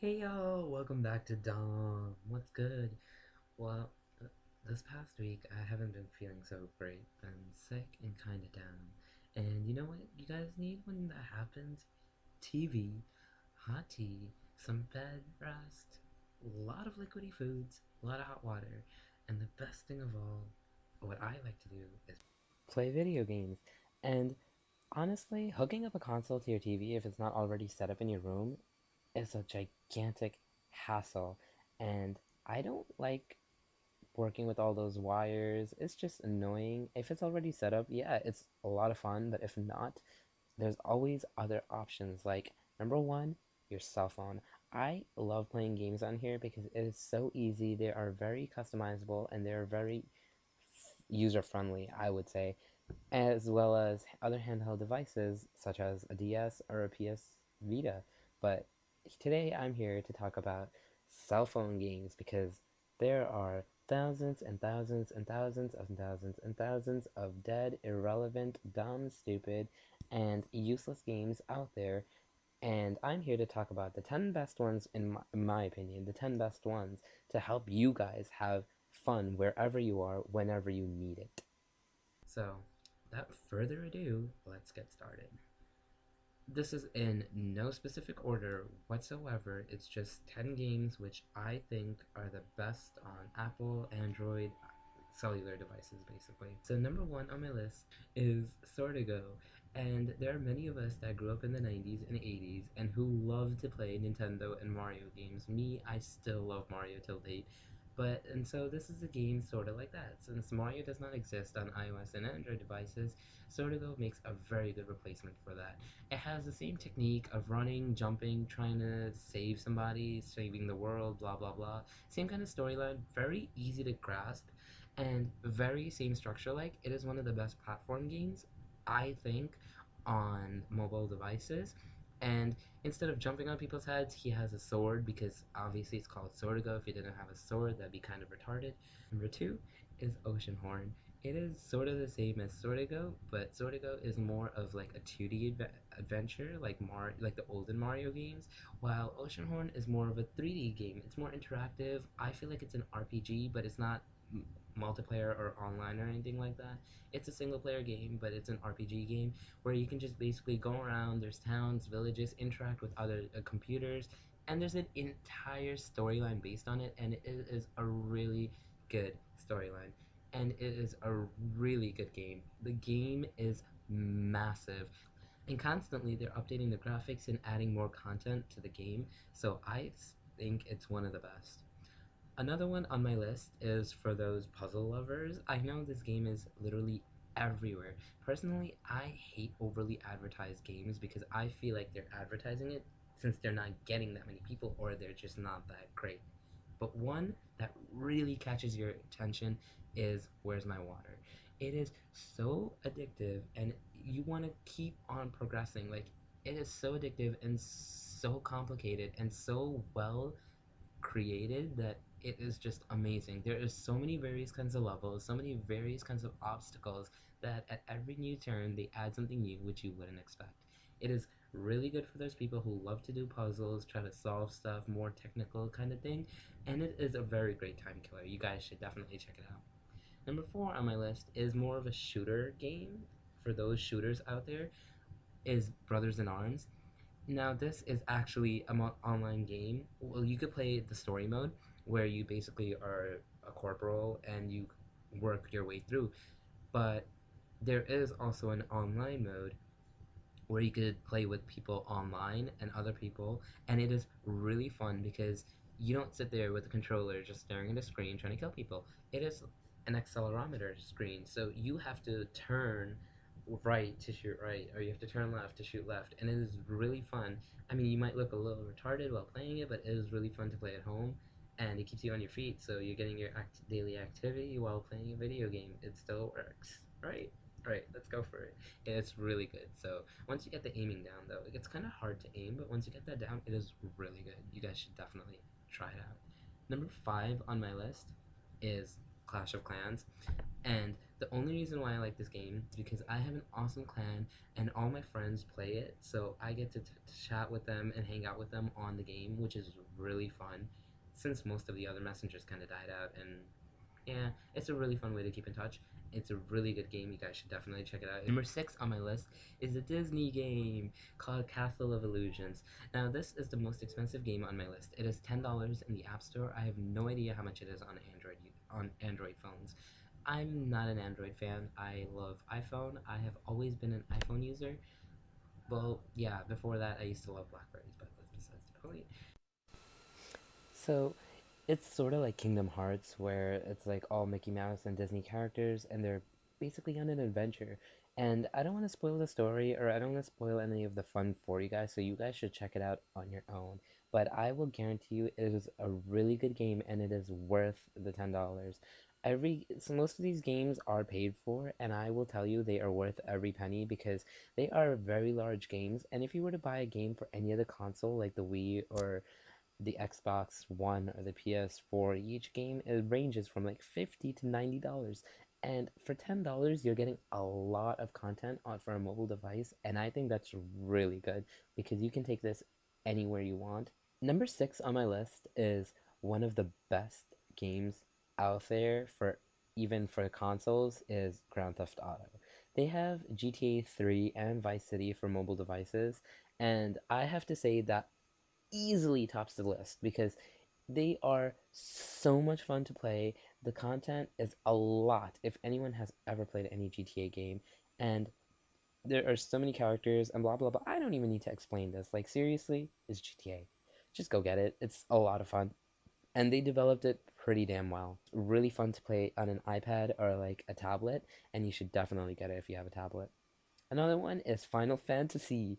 Hey yo, welcome back to Dom. What's good? Well, this past week I haven't been feeling so great. Been sick and kinda down. And you know what you guys need when that happens? TV, hot tea, some bed rest, a lot of liquidy foods, a lot of hot water, and the best thing of all, what I like to do is play video games. And honestly, hooking up a console to your TV if it's not already set up in your room is a gigantic hassle, and I don't like working with all those wires. It's just annoying. If it's already set up, yeah, it's a lot of fun, but if not, there's always other options like number one, your cell phone. I love playing games on here because it is so easy. They are very customizable and they're very user friendly, I would say, as well as other handheld devices such as a DS or a PS Vita. But today I'm here to talk about cell phone games because there are thousands and thousands and thousands and thousands and thousands of dead, irrelevant, dumb, stupid, and useless games out there. And I'm here to talk about the 10 best ones, in my opinion, the 10 best ones to help you guys have fun wherever you are, whenever you need it. So, without further ado, let's get started. This is in no specific order whatsoever. It's just 10 games which I think are the best on Apple, Android, cellular devices, basically. So, number one on my list is Swordigo. And there are many of us that grew up in the 90s and 80s and who love to play Nintendo and Mario games. Me, I still love Mario till date. And so this is a game sort of like that. Since Mario does not exist on iOS and Android devices, Swordigo makes a very good replacement for that. It has the same technique of running, jumping, trying to save somebody, saving the world, blah blah blah. Same kind of storyline, very easy to grasp, and very same structure like. It is one of the best platform games, I think, on mobile devices. And instead of jumping on people's heads, he has a sword because obviously it's called Swordigo. If he didn't have a sword, that'd be kind of retarded. Number two is Oceanhorn. It is sort of the same as Swordigo, but Swordigo is more of like a 2D adventure, like the olden Mario games, while Oceanhorn is more of a 3D game. It's more interactive. I feel like it's an RPG, but it's not multiplayer or online or anything like that. It's a single player game, but it's an RPG game where you can just basically go around. There's towns, villages, interact with other computers, and there's an entire storyline based on it, and it is a really good storyline. And it is a really good game. The game is massive, and constantly they're updating the graphics and adding more content to the game, so I think it's one of the best. Another one on my list is for those puzzle lovers. I know this game is literally everywhere. Personally, I hate overly advertised games because I feel like they're advertising it since they're not getting that many people or they're just not that great. But one that really catches your attention is Where's My Water? It is so addictive and you want to keep on progressing. Like, it is so addictive and so complicated and so well created that it is just amazing. There is so many various kinds of levels, so many various kinds of obstacles that at every new turn they add something new which you wouldn't expect. It is really good for those people who love to do puzzles, try to solve stuff, more technical kind of thing, and it is a very great time killer. You guys should definitely check it out. Number four on my list is more of a shooter game. For those shooters out there, is Brothers in Arms. Now, this is actually an online game. Well, you could play the story mode where you basically are a corporal and you work your way through. But there is also an online mode where you could play with people online and other people, and it is really fun because you don't sit there with the controller just staring at a screen trying to kill people. It is an accelerometer screen, so you have to turn right to shoot right, or you have to turn left to shoot left, and it is really fun. I mean, you might look a little retarded while playing it, but it is really fun to play at home, and it keeps you on your feet, so you're getting your daily activity while playing a video game. It still works, right? Right, let's go for it. It's really good. So once you get the aiming down, though, it gets kind of hard to aim, but once you get that down, it is really good. You guys should definitely try it out. Number five on my list is Clash of Clans. And the only reason why I like this game is because I have an awesome clan and all my friends play it, so I get to chat with them and hang out with them on the game, which is really fun since most of the other messengers kind of died out. And yeah, it's a really fun way to keep in touch. It's a really good game. You guys should definitely check it out. Number 6 on my list is a Disney game called Castle of Illusions. Now, this is the most expensive game on my list. It is $10 in the App Store. I have no idea how much it is on Android phones. I'm not an Android fan. I love iPhone. I have always been an iPhone user. Well, yeah, before that I used to love Blackberries, but that's besides the point. So, it's sort of like Kingdom Hearts, where it's like all Mickey Mouse and Disney characters, and they're basically on an adventure. And I don't want to spoil the story, or I don't want to spoil any of the fun for you guys, so you guys should check it out on your own. But I will guarantee you, it is a really good game, and it is worth the $10. So most of these games are paid for, and I will tell you they are worth every penny because they are very large games. And if you were to buy a game for any other console, like the Wii or the Xbox One or the PS4, each game it ranges from like $50 to $90. And for $10, you're getting a lot of content on for a mobile device, and I think that's really good because you can take this anywhere you want. Number 6 on my list is one of the best games out there for even for consoles is Grand Theft Auto. They have GTA 3 and Vice City for mobile devices, and I have to say that easily tops the list because they are so much fun to play. The content is a lot if anyone has ever played any GTA game, and there are so many characters and blah blah blah. I don't even need to explain this. Like, seriously, it's GTA. Just go get it. It's a lot of fun. And they developed it pretty damn well. Really fun to play on an iPad or like a tablet, and you should definitely get it if you have a tablet. Another one is Final Fantasy.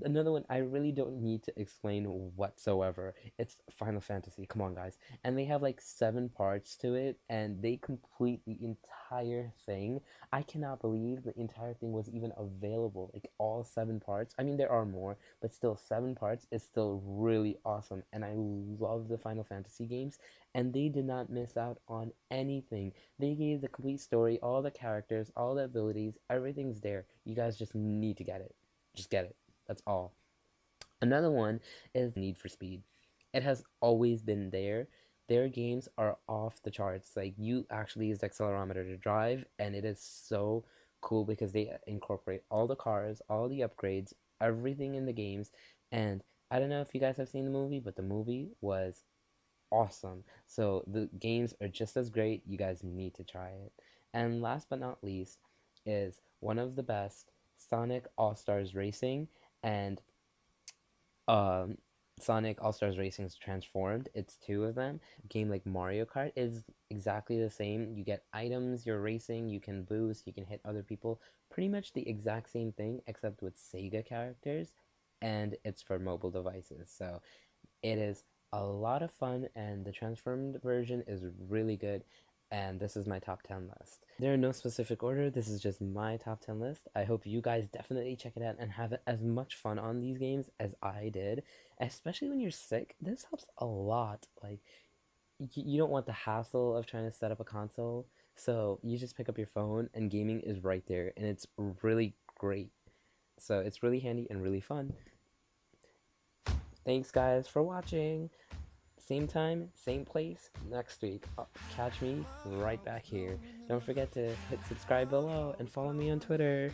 Another one I really don't need to explain whatsoever. It's Final Fantasy. Come on, guys. And they have like 7 parts to it, and they complete the entire thing. I cannot believe the entire thing was even available. Like all 7 parts. I mean, there are more, but still, 7 parts is still really awesome. And I love the Final Fantasy games, and they did not miss out on anything. They gave the complete story, all the characters, all the abilities, everything's there. You guys just need to get it. Just get it. That's all. Another one is Need for Speed. It has always been there. Their games are off the charts. Like, you actually use the accelerometer to drive, and it is so cool because they incorporate all the cars, all the upgrades, everything in the games. And I don't know if you guys have seen the movie, but the movie was awesome. So the games are just as great. You guys need to try it. And last but not least is one of the best, Sonic All Stars Racing, and um Sonic All Stars Racing's Transformed. It's two of them. A game like Mario Kart is exactly the same. You get items, you're racing, you can boost, you can hit other people. Pretty much the exact same thing except with SEGA characters, and it's for mobile devices. So it is a lot of fun, and the transformed version is really good. And this is my top 10 list. There are no specific order, this is just my top 10 list. I hope you guys definitely check it out and have as much fun on these games as I did. Especially when you're sick, this helps a lot. Like, you don't want the hassle of trying to set up a console, so you just pick up your phone and gaming is right there, and it's really great. So it's really handy and really fun. Thanks, guys, for watching. Same time, same place, next week. Catch me right back here. Don't forget to hit subscribe below and follow me on Twitter.